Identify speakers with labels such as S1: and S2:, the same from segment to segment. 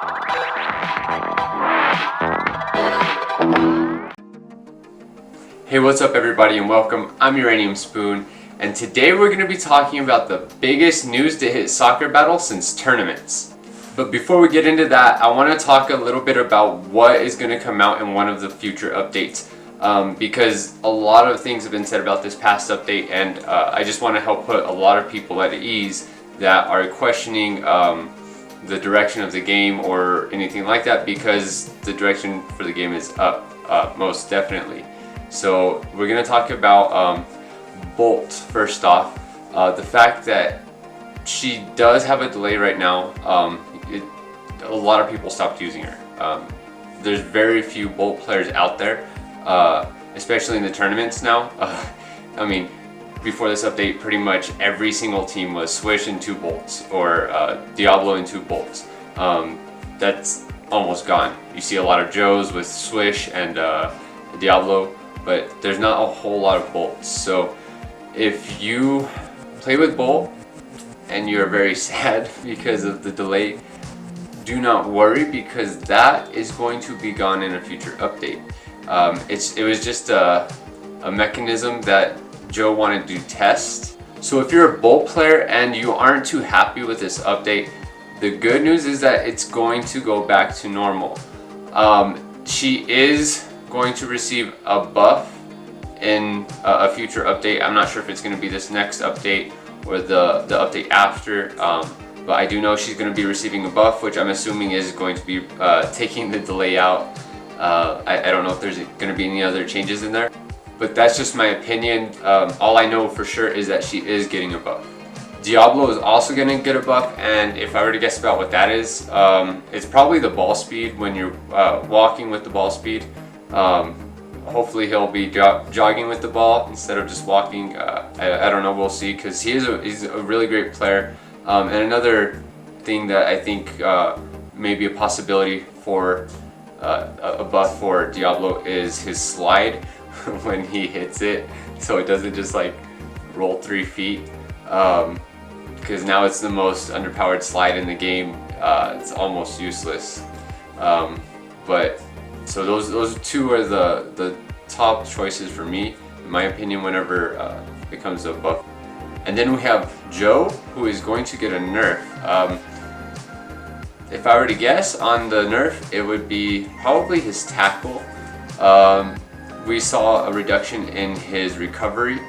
S1: Hey, what's up everybody and welcome. I'm Uranium Spoon, and today we're going to be talking about the biggest news to hit Soccer Battle since tournaments. But before we get into that, I want to talk a little bit about what is going to come out in one of the future updates. Because a lot of things have been said about this past update, and I just want to help put a lot of people at ease that are questioning the direction of the game or anything like that, because the direction for the game is up, most definitely. So we're going to talk about Bolt first off. The fact that she does have a delay right now, a lot of people stopped using her. There's very few Bolt players out there, especially in the tournaments now. I mean, before this update, pretty much every single team was Swish and 2 Bolts, or Diablo and 2 Bolts. That's almost gone. You see a lot of Joes with Swish and Diablo, but there's not a whole lot of Bolts. So if you play with Bolt and you're very sad because of the delay, do not worry, because that is going to be gone in a future update. It was just a mechanism that Joe wanted to test. So if you're a Bolt player and you aren't too happy with this update, the good news is that it's going to go back to normal. She is going to receive a buff in a future update. I'm not sure if it's going to be this next update or the update after, but I do know she's going to be receiving a buff, which I'm assuming is going to be taking the delay out. I don't know if there's going to be any other changes in there, but that's just my opinion. All I know for sure is that she is getting a buff. Diablo is also going to get a buff, and if I were to guess about what that is, it's probably the ball speed. When you're walking with the ball speed, hopefully he'll be jogging with the ball instead of just walking. I don't know, we'll see, because he's a really great player. And another thing that I think may be a possibility for a buff for Diablo is his slide when he hits it, so it doesn't just like roll 3 feet, because now it's the most underpowered slide in the game. It's almost useless. But so those two are the top choices for me, in my opinion, whenever it comes to a buff. And then we have Joe, who is going to get a nerf. If I were to guess on the nerf, it would be probably his tackle. We saw a reduction in his recovery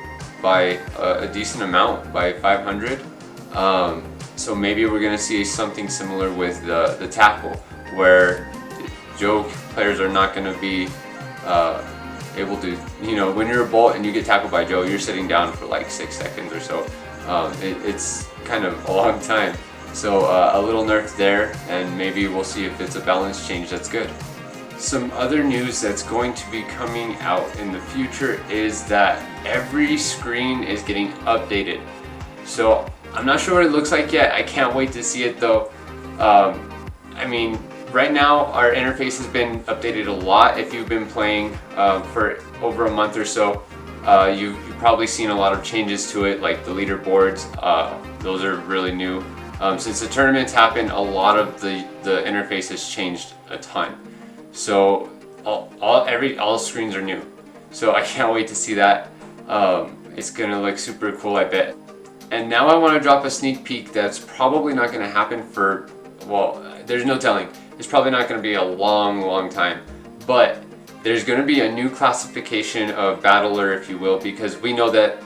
S1: by a decent amount, by 500. So maybe we're going to see something similar with the tackle, where Joe players are not going to be able to, when you're a Bolt and you get tackled by Joe, you're sitting down for like 6 seconds or so. It's kind of a long time. So a little nerf there, and maybe we'll see if it's a balance change that's good. Some other news that's going to be coming out in the future is that every screen is getting updated. So I'm not sure what it looks like yet. I can't wait to see it though. I mean, right now our interface has been updated a lot. If you've been playing for over a month or so, you've probably seen a lot of changes to it, like the leaderboards. Those are really new. Since the tournaments happened, a lot of the interface has changed a ton. So all screens are new. So I can't wait to see that. It's gonna look super cool, I bet. And now I want to drop a sneak peek that's probably not going to happen for, well, there's no telling. It's probably not going to be a long time. But there's going to be a new classification of battler, if you will, because we know that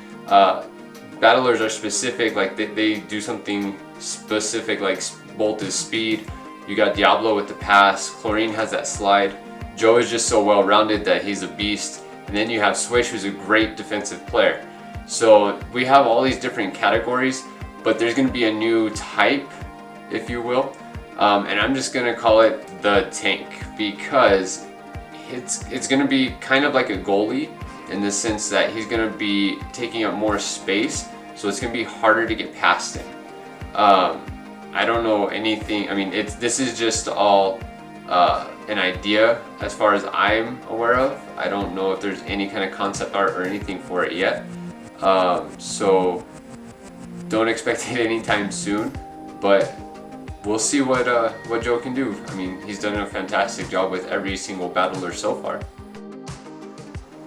S1: battlers are specific, like they do something specific, like Bolt is speed. You got Diablo with the pass, Chlorine has that slide, Joe is just so well-rounded that he's a beast, and then you have Swish, who's a great defensive player. So we have all these different categories, but there's going to be a new type, if you will, and I'm just going to call it the tank, because it's going to be kind of like a goalie in the sense that he's going to be taking up more space, so it's going to be harder to get past him. I don't know anything. I mean, this is just all an idea as far as I'm aware of. I don't know if there's any kind of concept art or anything for it yet. So don't expect it anytime soon, but we'll see what Joe can do. I mean, he's done a fantastic job with every single battler so far.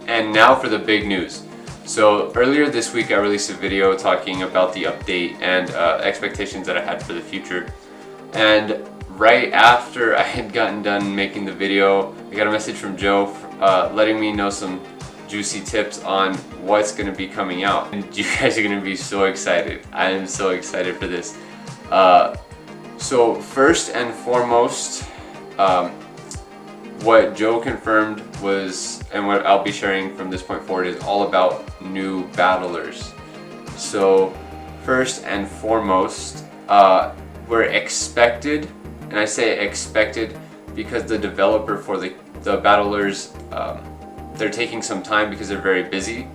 S1: And now for the big news. So earlier this week I released a video talking about the update and expectations that I had for the future. And right after I had gotten done making the video, I got a message from Joe letting me know some juicy tips on what's going to be coming out. And you guys are going to be so excited. I am so excited for this. So first and foremost, what Joe confirmed was, and what I'll be sharing from this point forward, is all about new battlers. So first and foremost, we're expected, and I say expected because the developer for the battlers, they're taking some time because they're very busy.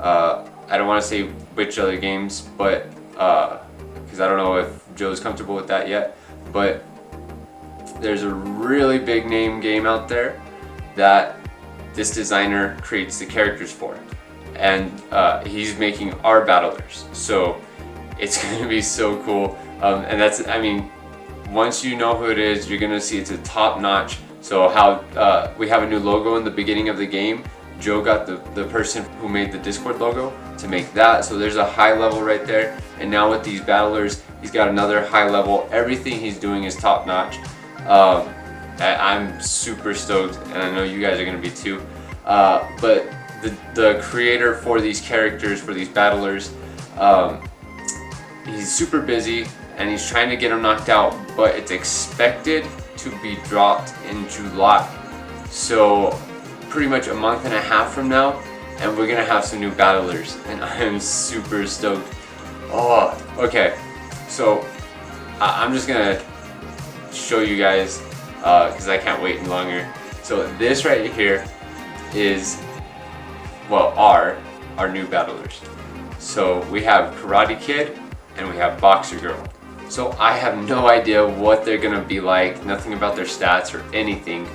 S1: I don't want to say which other games, but because I don't know if Joe's comfortable with that yet, but there's a really big name game out there that this designer creates the characters for, and he's making our battlers, so it's going to be so cool. And that's, I mean, once you know who it is, you're going to see it's a top notch. So how we have a new logo in the beginning of the game. Joe got the person who made the Discord logo to make that, so there's a high level right there. And now with these battlers, he's got another high level. Everything he's doing is top notch. I'm super stoked, and I know you guys are going to be too. But the creator for these characters, for these battlers, he's super busy and he's trying to get them knocked out, but it's expected to be dropped in July. So pretty much a month and a half from now, and we're going to have some new battlers, and I am super stoked. Oh, okay. So I'm just going to show you guys because I can't wait any longer. So this right here is, well, our new battlers. So we have Karate Kid and we have Boxer Girl. So I have no idea what they're gonna be like, nothing about their stats or anything,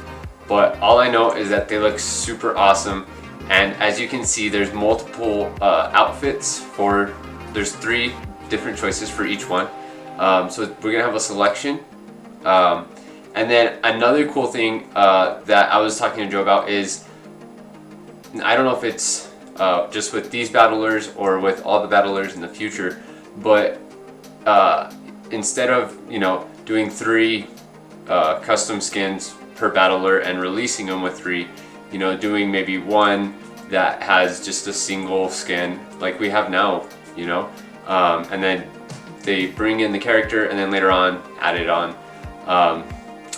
S1: but all I know is that they look super awesome. And as you can see, there's multiple outfits there's 3 different choices for each one. So we're gonna have a selection. And then another cool thing that I was talking to Joe about is, I don't know if it's just with these battlers or with all the battlers in the future, but instead of, you know, doing 3 custom skins per battler and releasing them with 3, you know, doing maybe 1 that has just a single skin like we have now, you know, and then they bring in the character and then later on add it on.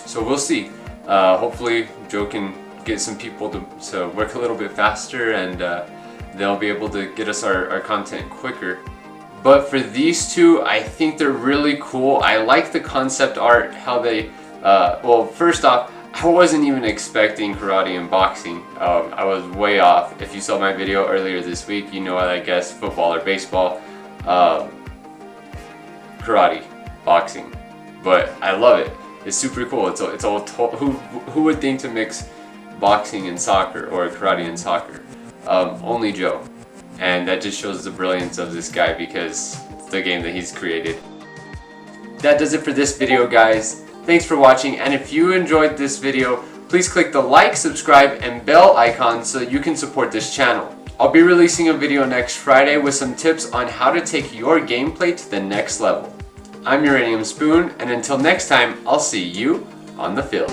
S1: So we'll see. Hopefully Joe can get some people to work a little bit faster, and they'll be able to get us our content quicker. But for these 2, I think they're really cool. I like the concept art, how they, well, first off, I wasn't even expecting karate and boxing. I was way off. If you saw my video earlier this week, you know I guess football or baseball, karate, boxing. But I love it. It's super cool. It's all who would think to mix boxing and soccer, or karate and soccer? Only Joe. And that just shows the brilliance of this guy, because it's the game that he's created. That does it for this video, guys. Thanks for watching, and if you enjoyed this video, please click the like, subscribe, and bell icon so that you can support this channel. I'll be releasing a video next Friday with some tips on how to take your gameplay to the next level. I'm Uranium Spoon, and until next time, I'll see you on the field.